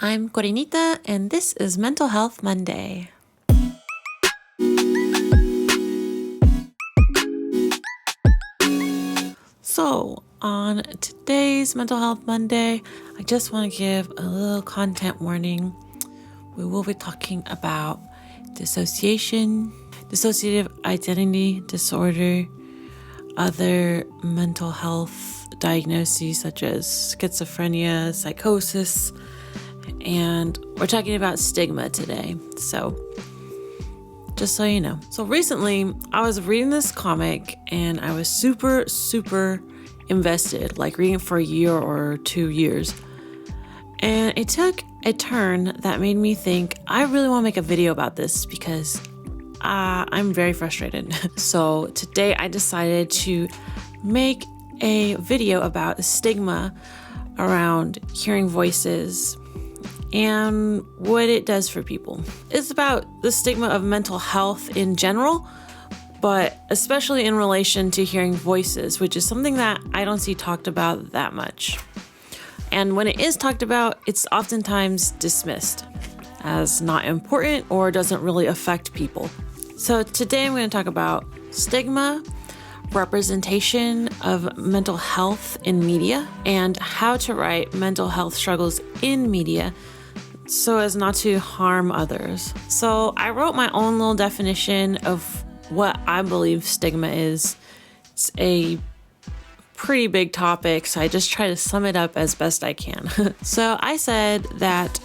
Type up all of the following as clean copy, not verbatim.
I'm Corinita, and this is Mental Health Monday. So, on today's Mental Health Monday, I just want to give a little content warning. We will be talking about dissociation, dissociative identity disorder, other mental health diagnoses such as schizophrenia, psychosis, and we're talking about stigma today. So just so you know. So recently I was reading this comic and I was super invested, like reading it for a year or 2 years. And it took a turn that made me think I really want to make a video about this because I'm very frustrated. So today I decided to make a video about the stigma around hearing voices and what it does for people. It's about the stigma of mental health in general, but especially in relation to hearing voices, which is something that I don't see talked about that much. And when it is talked about, it's oftentimes dismissed as not important or doesn't really affect people. So today I'm going to talk about stigma, representation of mental health in media, and how to write mental health struggles in media so as not to harm others. So I wrote my own little definition of what I believe stigma is. It's a pretty big topic, so I just try to sum it up as best I can. So I said that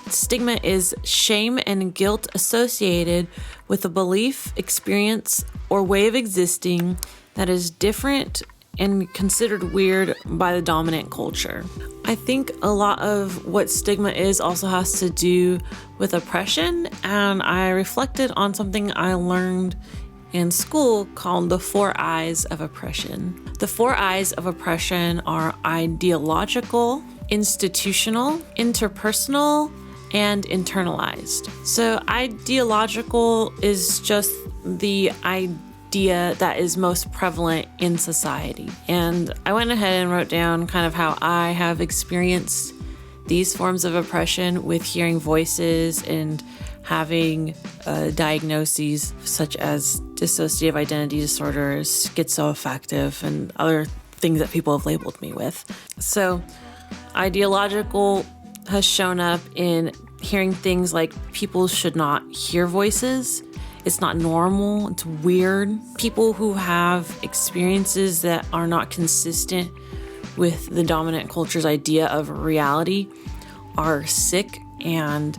stigma is shame and guilt associated with a belief, experience, or way of existing that is different and considered weird by the dominant culture. I think a lot of what stigma is also has to do with oppression, and I reflected on something I learned in school called the 4 I's of oppression. The 4 I's of oppression are ideological, institutional, interpersonal, and internalized. So ideological is just the idea that is most prevalent in society. And I went ahead and wrote down kind of how I have experienced these forms of oppression with hearing voices and having diagnoses such as dissociative identity disorder, schizoaffective, and other things that people have labeled me with. So ideological has shown up in hearing things like people should not hear voices. It's not normal. It's weird. People who have experiences that are not consistent with the dominant culture's idea of reality are sick, and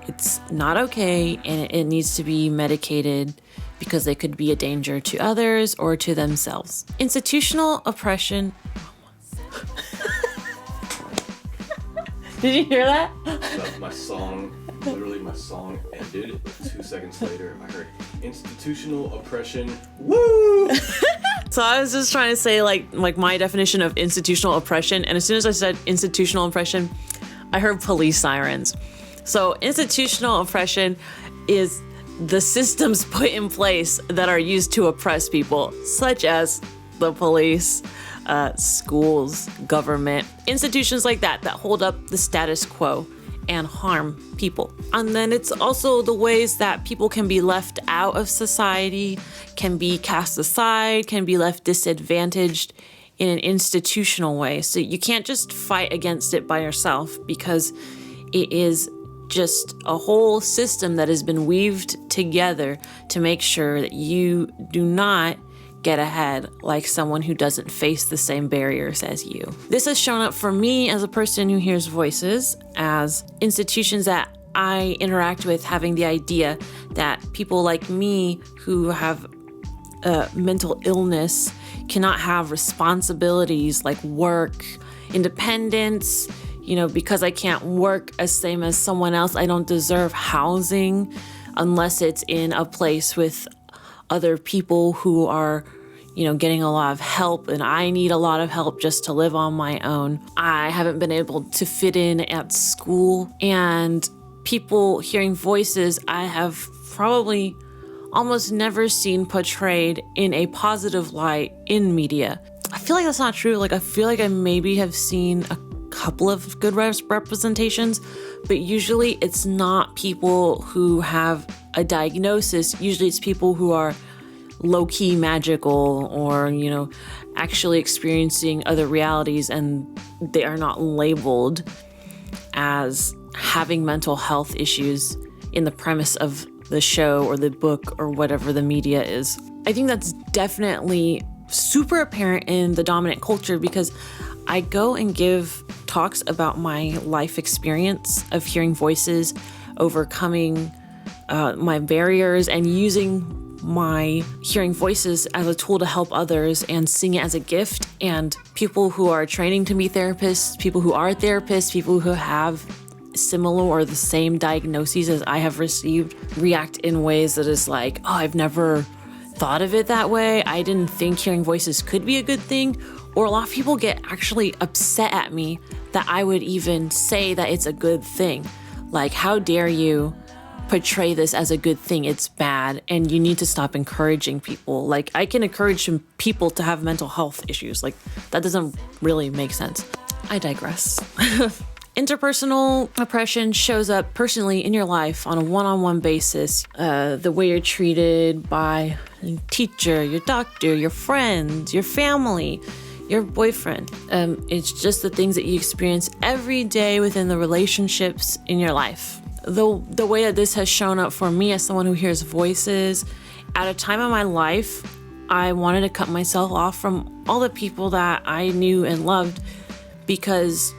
it's not okay, and it needs to be medicated because they could be a danger to others or to themselves. Institutional oppression. Did you hear that? My song ended. 2 seconds later, I heard institutional oppression. Woo! So I was just trying to say like my definition of institutional oppression, and as soon as I said institutional oppression, I heard police sirens. So institutional oppression is the systems put in place that are used to oppress people, such as the police, schools, government, institutions like that hold up the status quo and harm people. And then it's also the ways that people can be left out of society, can be cast aside, can be left disadvantaged in an institutional way. So you can't just fight against it by yourself because it is just a whole system that has been weaved together to make sure that you do not get ahead like someone who doesn't face the same barriers as you. This has shown up for me as a person who hears voices, as institutions that I interact with having the idea that people like me who have mental illness cannot have responsibilities like work, independence. Because I can't work as same as someone else, I don't deserve housing unless it's in a place with other people who are, getting a lot of help, and I need a lot of help just to live on my own. I haven't been able to fit in at school, and people hearing voices I have probably almost never seen portrayed in a positive light in media. I feel like that's not true. I feel like I maybe have seen a couple of good representations, but usually it's not people who have a diagnosis. Usually it's people who are low-key magical or, actually experiencing other realities, and they are not labeled as having mental health issues in the premise of the show or the book or whatever the media is. I think that's definitely super apparent in the dominant culture, because I go and give talks about my life experience of hearing voices, overcoming my barriers, and using my hearing voices as a tool to help others and seeing it as a gift. And people who are training to be therapists, people who are therapists, people who have similar or the same diagnoses as I have received react in ways that is like, oh, I've never thought of it that way. I didn't think hearing voices could be a good thing. Or a lot of people get actually upset at me that I would even say that it's a good thing. Like, how dare you portray this as a good thing? It's bad, and you need to stop encouraging people. Like, I can encourage people to have mental health issues. Like, that doesn't really make sense. I digress. Interpersonal oppression shows up personally in your life on a one-on-one basis. The way you're treated by your teacher, your doctor, your friends, your family, your boyfriend. It's just the things that you experience every day within the relationships in your life. The way that this has shown up for me as someone who hears voices, at a time in my life, I wanted to cut myself off from all the people that I knew and loved, because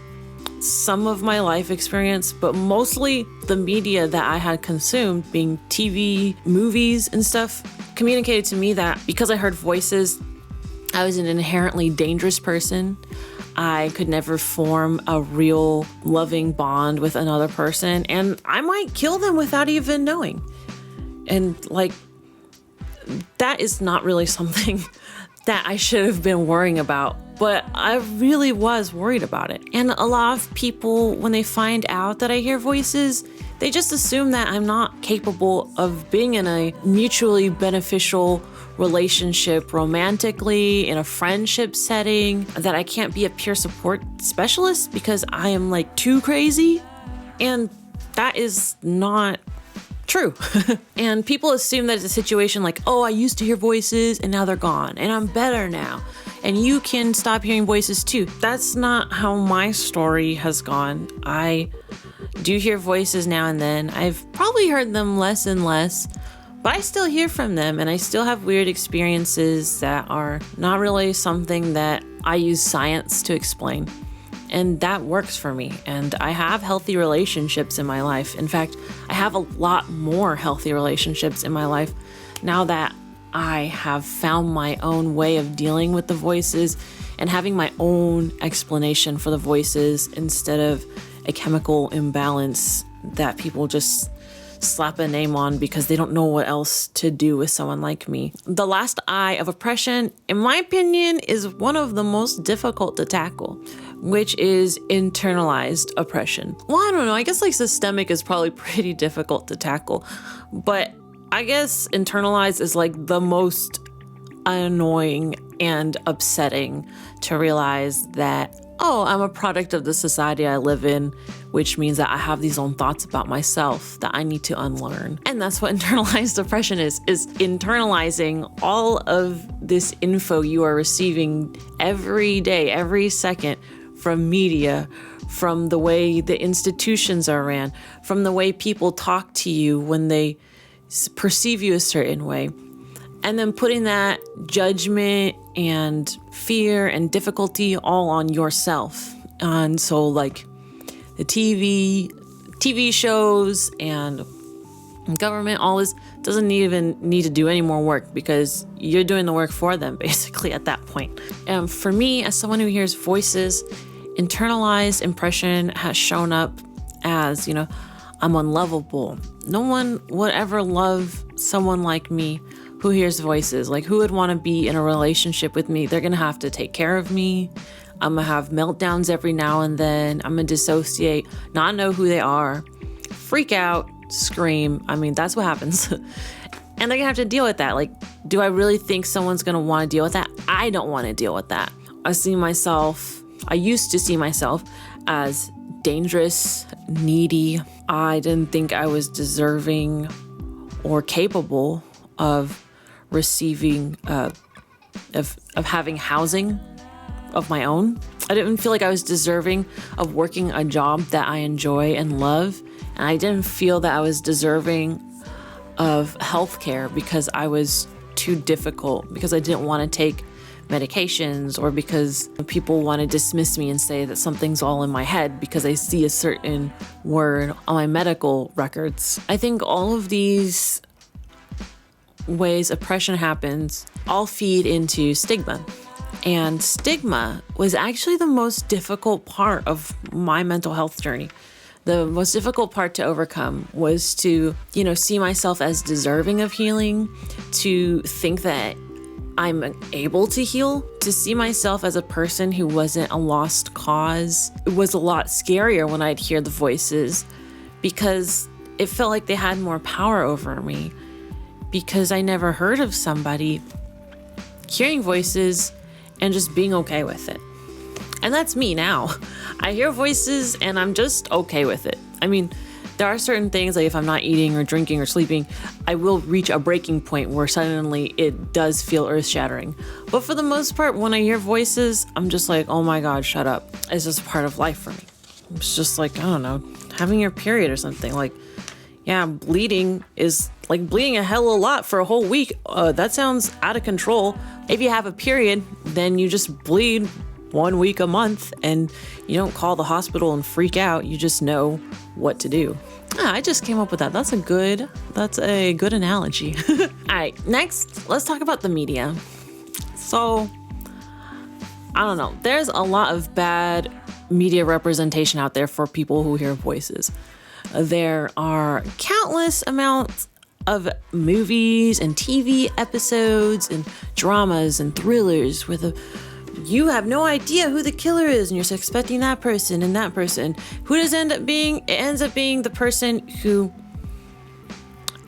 some of my life experience, but mostly the media that I had consumed, being TV, movies, and stuff, communicated to me that because I heard voices, I was an inherently dangerous person. I could never form a real loving bond with another person, and I might kill them without even knowing. And that is not really something that I should have been worrying about, but I really was worried about it. And a lot of people, when they find out that I hear voices, they just assume that I'm not capable of being in a mutually beneficial relationship romantically, in a friendship setting, that I can't be a peer support specialist because I am too crazy. And that is not true. And people assume that it's a situation like, oh, I used to hear voices and now they're gone and I'm better now, and you can stop hearing voices too. That's not how my story has gone. I do hear voices now and then. I've probably heard them less and less, but I still hear from them, and I still have weird experiences that are not really something that I use science to explain. And that works for me. And I have healthy relationships in my life. In fact, I have a lot more healthy relationships in my life now that I have found my own way of dealing with the voices and having my own explanation for the voices instead of a chemical imbalance that people just slap a name on because they don't know what else to do with someone like me. The last I of oppression, in my opinion, is one of the most difficult to tackle, which is internalized oppression. Well, I don't know. I guess systemic is probably pretty difficult to tackle, but I guess internalized is the most annoying and upsetting to realize that, oh, I'm a product of the society I live in, which means that I have these own thoughts about myself that I need to unlearn. And that's what internalized oppression is internalizing all of this info you are receiving every day, every second, from media, from the way the institutions are ran, from the way people talk to you when they perceive you a certain way. And then putting that judgment and fear and difficulty all on yourself. And so the TV shows and government, all this doesn't even need to do any more work because you're doing the work for them basically at that point. And for me, as someone who hears voices, internalized oppression has shown up as, I'm unlovable. No one would ever love someone like me who hears voices. Who would want to be in a relationship with me? They're going to have to take care of me. I'm going to have meltdowns every now and then. I'm going to dissociate, not know who they are, freak out, scream. I mean, that's what happens. And they're going to have to deal with that. Do I really think someone's going to want to deal with that? I don't want to deal with that. I used to see myself as dangerous, needy. I didn't think I was deserving or capable of receiving, of having housing of my own. I didn't feel like I was deserving of working a job that I enjoy and love. And I didn't feel that I was deserving of healthcare because I was too difficult, because I didn't want to take medications, or because people want to dismiss me and say that something's all in my head because I see a certain word on my medical records. I think all of these ways oppression happens all feed into stigma. And stigma was actually the most difficult part of my mental health journey. The most difficult part to overcome was to, see myself as deserving of healing, to think that I'm able to heal, to see myself as a person who wasn't a lost cause. It was a lot scarier when I'd hear the voices because it felt like they had more power over me, because I never heard of somebody hearing voices and just being okay with it. And that's me now. I hear voices and I'm just okay with it. I mean, there are certain things, like if I'm not eating or drinking or sleeping, I will reach a breaking point where suddenly it does feel earth-shattering. But for the most part, when I hear voices, I'm just like, oh my God, shut up. It's just part of life for me. It's just like, I don't know, having your period or something. Like, yeah, bleeding is like bleeding a hell of a lot for a whole week. That sounds out of control. If you have a period, then you just bleed 1 week a month and you don't call the hospital and freak out. You just know what to do. I just came up with that. That's a good analogy. All right, next, let's talk about the media. So, I don't know. There's a lot of bad media representation out there for people who hear voices. There are countless amounts of movies and TV episodes and dramas and thrillers with you have no idea who the killer is, and you're suspecting that person and that person. Who does it end up being? It ends up being the person who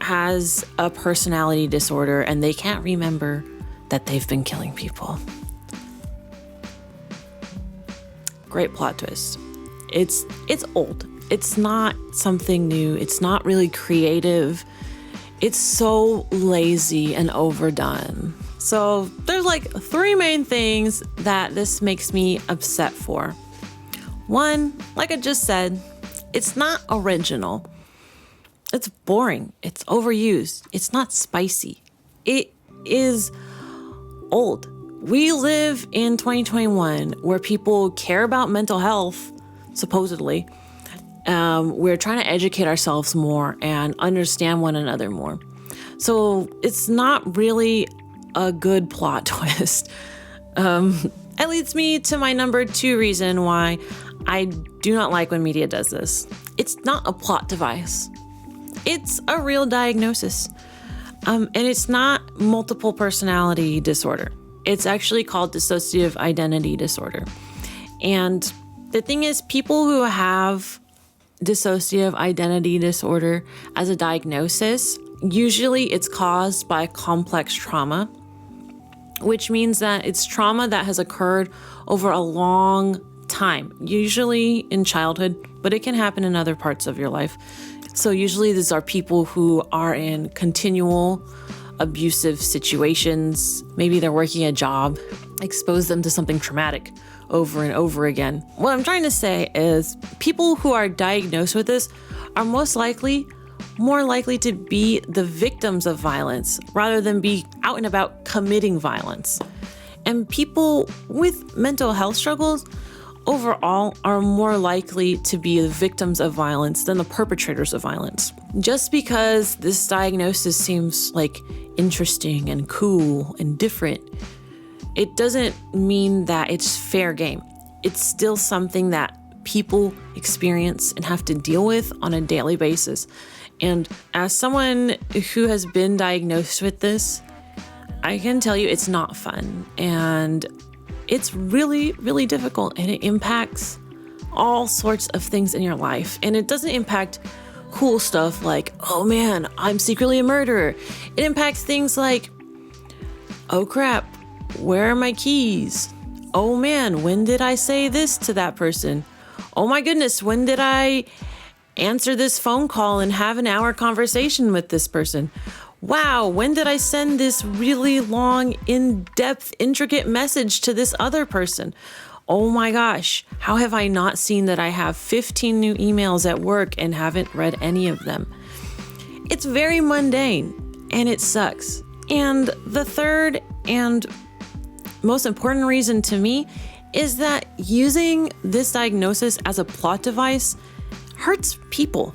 has a personality disorder and they can't remember that they've been killing people. Great plot twist. It's old. It's not something new. It's not really creative. It's so lazy and overdone. So there's like 3 main things that this makes me upset for. 1, like I just said, it's not original. It's boring. It's overused. It's not spicy. It is old. We live in 2021 where people care about mental health, supposedly. We're trying to educate ourselves more and understand one another more. So it's not really a good plot twist. It leads me to my number 2 reason why I do not like when media does this. It's not a plot device. It's a real diagnosis. And it's not multiple personality disorder. It's actually called dissociative identity disorder. And the thing is, people who have dissociative identity disorder as a diagnosis, usually it's caused by complex trauma, which means that it's trauma that has occurred over a long time, usually in childhood, but it can happen in other parts of your life. So usually these are people who are in continual abusive situations. Maybe they're working a job, expose them to something traumatic over and over again. What I'm trying to say is people who are diagnosed with this are more likely to be the victims of violence rather than be out and about committing violence. And people with mental health struggles overall are more likely to be the victims of violence than the perpetrators of violence. Just because this diagnosis seems like interesting and cool and different, it doesn't mean that it's fair game. It's still something that people experience and have to deal with on a daily basis. And as someone who has been diagnosed with this, I can tell you it's not fun. And it's really, really difficult. And it impacts all sorts of things in your life. And it doesn't impact cool stuff like, oh man, I'm secretly a murderer. It impacts things like, oh crap, where are my keys? Oh man, when did I say this to that person? oh my goodness, when did I answer this phone call and have an hour conversation with this person? Wow, when did I send this really long, in-depth, intricate message to this other person? Oh my gosh, how have I not seen that I have 15 new emails at work and haven't read any of them? It's very mundane and it sucks. And the third and most important reason to me is that using this diagnosis as a plot device hurts people.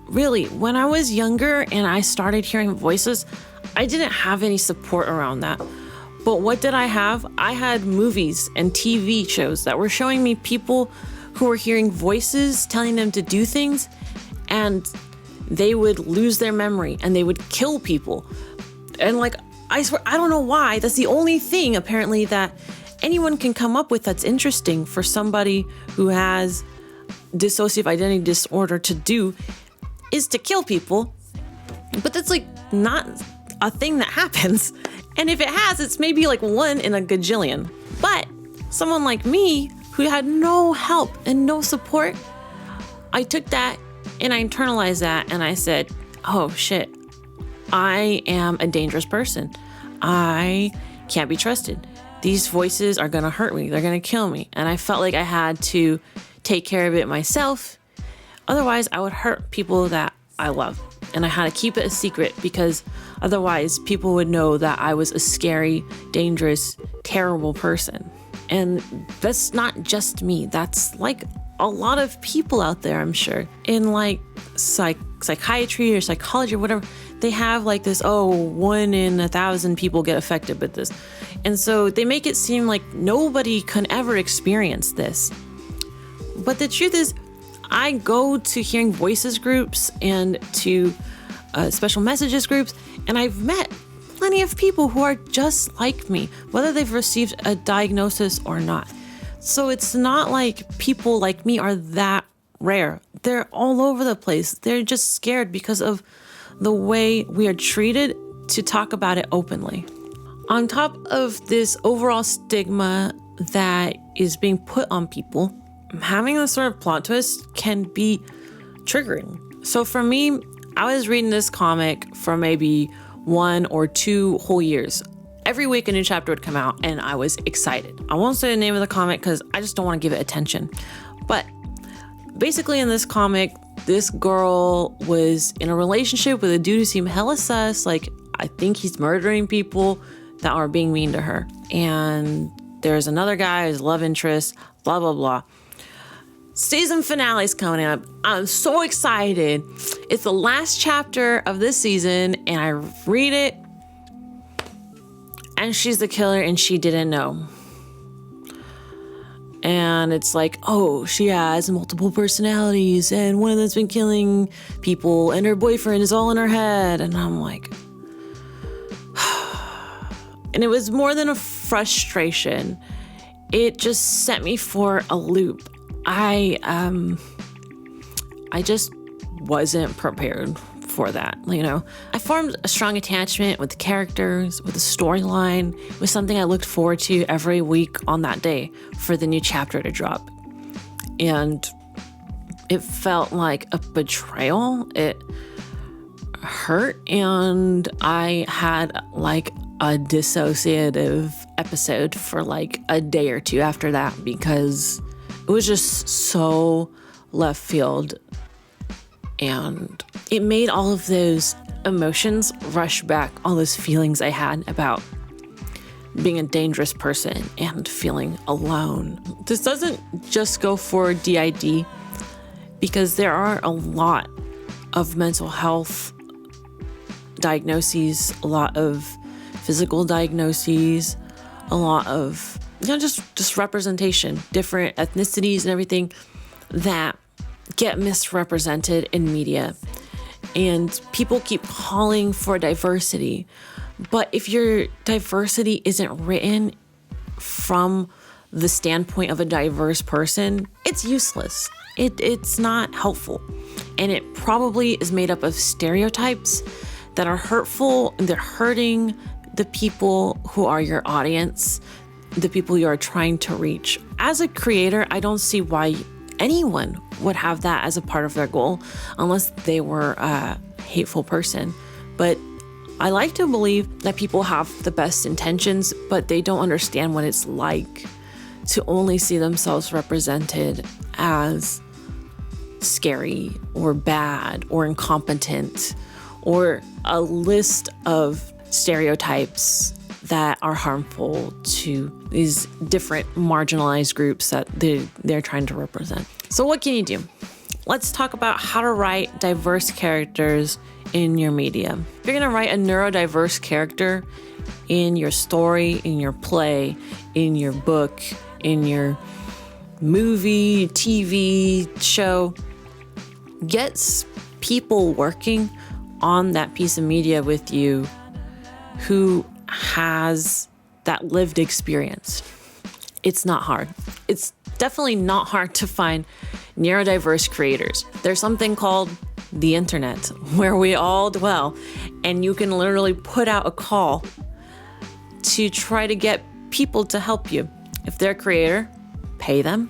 Really, when I was younger and I started hearing voices, I didn't have any support around that. But what did I have? I had movies and TV shows that were showing me people who were hearing voices telling them to do things, and they would lose their memory and they would kill people. And like, I swear, I don't know why. That's the only thing apparently that anyone can come up with that's interesting for somebody who has dissociative identity disorder to do, is to kill people. But that's like not a thing that happens. And if it has, it's maybe like 1 in a gajillion. But someone like me who had no help and no support, I took that and I internalized that and I said, oh shit, I am a dangerous person. I can't be trusted. These voices are gonna hurt me. They're gonna kill me. And I felt like I had to take care of it myself. Otherwise, I would hurt people that I love. And I had to keep it a secret because otherwise people would know that I was a scary, dangerous, terrible person. And that's not just me. That's like a lot of people out there, I'm sure. In like psychiatry or psychology or whatever, they have like this, 1 in 1,000 people get affected with this. And so they make it seem like nobody can ever experience this. But the truth is, I go to hearing voices groups and to special messages groups, and I've met plenty of people who are just like me, whether they've received a diagnosis or not. So it's not like people like me are that rare. They're all over the place. They're just scared because of the way we are treated to talk about it openly. On top of this overall stigma that is being put on people, having this sort of plot twist can be triggering. So for me, I was reading this comic for maybe 1 or 2 whole years. Every week a new chapter would come out and I was excited. I won't say the name of the comic because I just don't want to give it attention. But basically in this comic, this girl was in a relationship with a dude who seemed hella sus. Like, I think he's murdering people that are being mean to her. And there's another guy who's love interest, blah, blah, blah. Season finale's coming up. I'm so excited. It's the last chapter of this season and I read it and she's the killer and she didn't know. And it's like, she has multiple personalities and one of them's been killing people and her boyfriend is all in her head. And I'm like, and it was more than a frustration. It just set me for a loop. I just wasn't prepared for that, you know. I formed a strong attachment with the characters, with the storyline, with something I looked forward to every week on that day for the new chapter to drop. And it felt like a betrayal. It hurt, and I had like a dissociative episode for like a day or two after that because it was just so left field. And it made all of those emotions rush back, all those feelings I had about being a dangerous person and feeling alone. This doesn't just go for DID because there are a lot of mental health diagnoses, a lot of physical diagnoses, a lot of, just representation, different ethnicities and everything that get misrepresented in media. And people keep calling for diversity. But if your diversity isn't written from the standpoint of a diverse person, it's useless. It's not helpful. And it probably is made up of stereotypes that are hurtful and they're hurting the people who are your audience, the people you are trying to reach. As a creator, I don't see why anyone would have that as a part of their goal unless they were a hateful person. But I like to believe that people have the best intentions, but they don't understand what it's like to only see themselves represented as scary or bad or incompetent or a list of stereotypes that are harmful to these different marginalized groups that they're trying to represent. So what can you do? Let's talk about how to write diverse characters in your media. If you're going to write a neurodiverse character in your story, in your play, in your book, in your movie, TV show, get people working on that piece of media with you who has that lived experience. It's not hard. It's definitely not hard to find neurodiverse creators. There's something called the internet where we all dwell, and you can literally put out a call to try to get people to help you. If they're a creator, pay them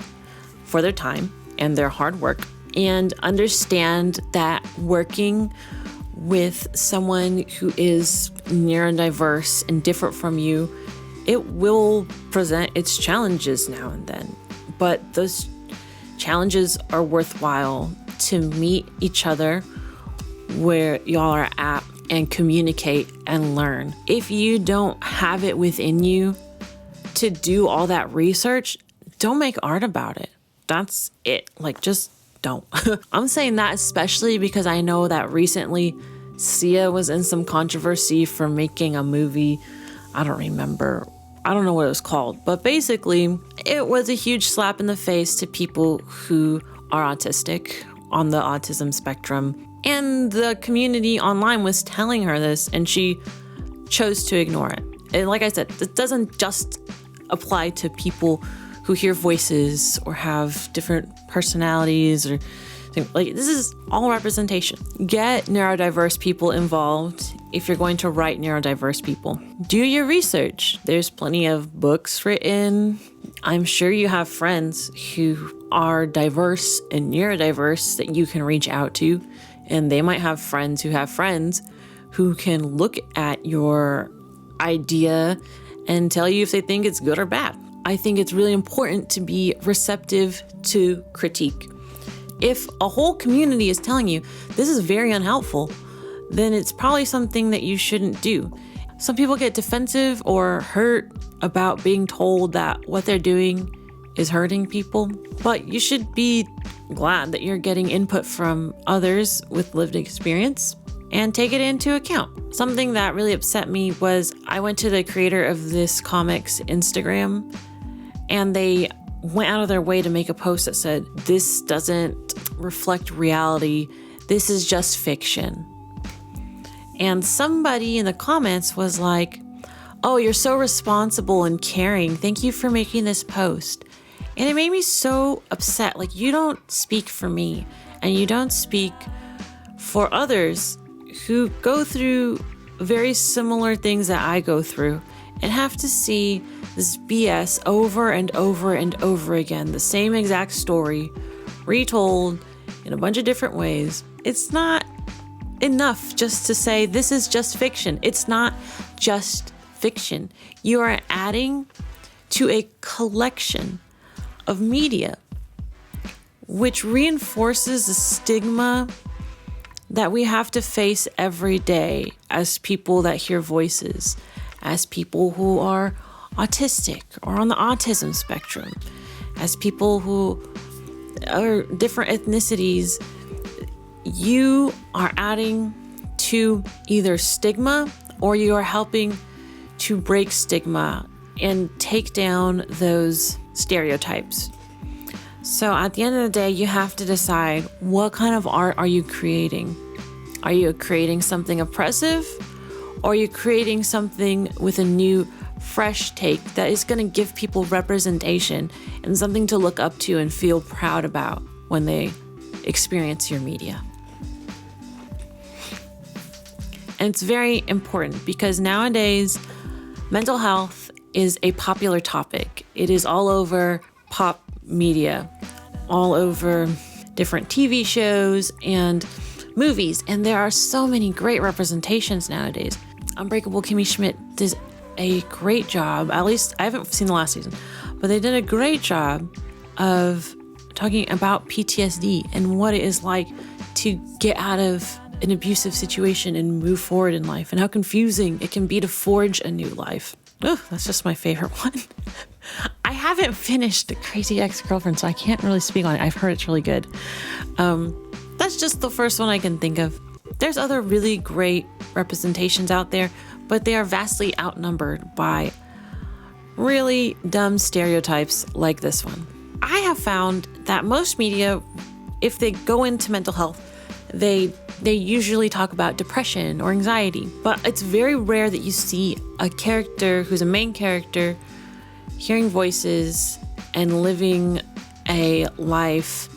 for their time and their hard work, and understand that working with someone who is neurodiverse and different from you, it will present its challenges now and then. But those challenges are worthwhile to meet each other where y'all are at and communicate and learn. If you don't have it within you to do all that research, don't make art about it. That's it. Like, just don't. I'm saying that especially because I know that recently Sia was in some controversy for making a movie. I don't know what it was called, but basically it was a huge slap in the face to people who are autistic, on the autism spectrum. And the community online was telling her this, and she chose to ignore it. And like I said, it doesn't just apply to people who hear voices or have different personalities or things. Like, this is all representation. Get neurodiverse people involved if you're going to write neurodiverse people. Do your research. There's plenty of books written. I'm sure you have friends who are diverse and neurodiverse that you can reach out to, and they might have friends who can look at your idea and tell you if they think it's good or bad. I think it's really important to be receptive to critique. If a whole community is telling you this is very unhelpful, then it's probably something that you shouldn't do. Some people get defensive or hurt about being told that what they're doing is hurting people, but you should be glad that you're getting input from others with lived experience and take it into account. Something that really upset me was I went to the creator of this comic's Instagram, and they went out of their way to make a post that said, "This doesn't reflect reality. This is just fiction." And somebody in the comments was like, "Oh, you're so responsible and caring. Thank you for making this post." And it made me so upset. Like, you don't speak for me, and you don't speak for others who go through very similar things that I go through and have to see this BS over and over and over again. The same exact story retold in a bunch of different ways. It's not enough just to say this is just fiction. It's not just fiction. You are adding to a collection of media which reinforces the stigma that we have to face every day as people that hear voices, as people who are autistic or on the autism spectrum, as people who are different ethnicities. You are adding to either stigma, or you are helping to break stigma and take down those stereotypes. So at the end of the day, you have to decide, what kind of art are you creating? Are you creating something oppressive, or are you creating something with a new, fresh take that is going to give people representation and something to look up to and feel proud about when they experience your media? And it's very important because nowadays, mental health is a popular topic. It is all over pop media, all over different TV shows and movies. And there are so many great representations nowadays. Unbreakable Kimmy Schmidt does a great job. At least I haven't seen the last season, but they did a great job of talking about PTSD and what it is like to get out of an abusive situation and move forward in life, and how confusing it can be to forge a new life. Oh, that's just my favorite one. I haven't finished Crazy Ex-Girlfriend, so I can't really speak on it. I've heard it's really good. That's just the first one I can think of. There's other really great representations out there, but they are vastly outnumbered by really dumb stereotypes like this one. I have found that most media, if they go into mental health, they usually talk about depression or anxiety, but it's very rare that you see a character who's a main character hearing voices and living a life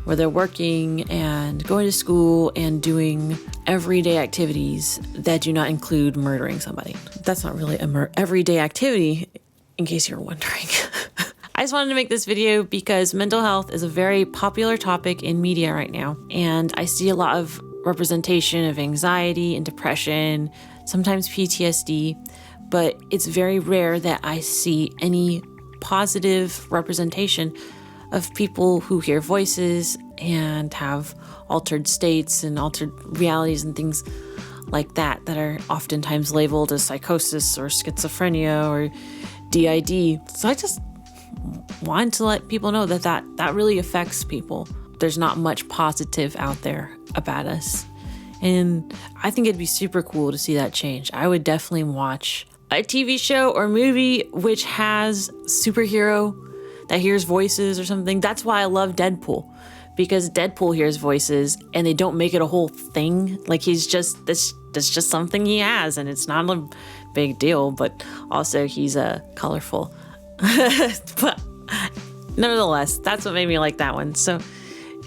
where they're working and going to school and doing everyday activities that do not include murdering somebody. That's not really an everyday activity, in case you're wondering. I just wanted to make this video because mental health is a very popular topic in media right now, and I see a lot of representation of anxiety and depression, sometimes PTSD, but it's very rare that I see any positive representation of people who hear voices and have altered states and altered realities and things like that are oftentimes labeled as psychosis or schizophrenia or DID. So I just wanted to let people know that really affects people. There's not much positive out there about us. And I think it'd be super cool to see that change. I would definitely watch a TV show or movie which has superhero that hears voices or something. That's why I love Deadpool, because Deadpool hears voices and they don't make it a whole thing. Like that's just something he has, and it's not a big deal, but also he's colorful. But nevertheless, that's what made me like that one. So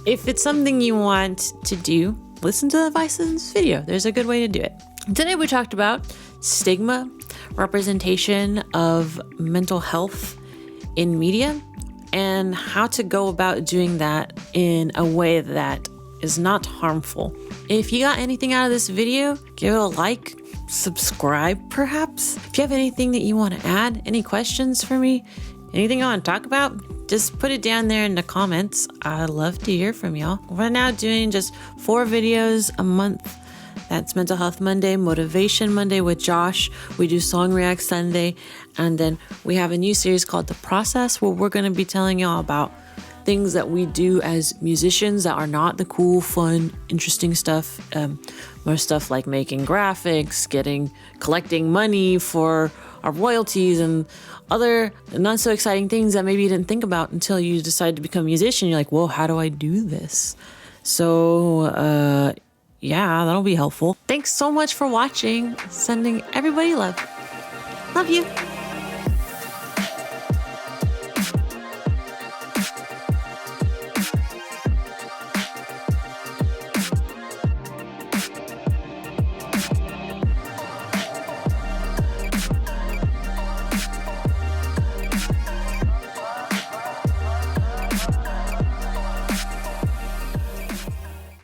if it's something you want to do, listen to the advice in this video. There's a good way to do it. Today we talked about stigma, representation of mental health in media, and how to go about doing that in a way that is not harmful. If you got anything out of this video, give it a like, subscribe perhaps. If you have anything that you want to add, any questions for me, anything you want to talk about, just put it down there in the comments. I'd love to hear from y'all. We're now doing just 4 videos a month. That's Mental Health Monday, Motivation Monday with Josh. We do Song React Sunday. And then we have a new series called The Process, where we're going to be telling y'all about things that we do as musicians that are not the cool, fun, interesting stuff. More stuff like making graphics, collecting money for our royalties, and other not so exciting things that maybe you didn't think about until you decide to become a musician. You're like, whoa, how do I do this? So, yeah, that'll be helpful. Thanks so much for watching. Sending everybody love. Love you.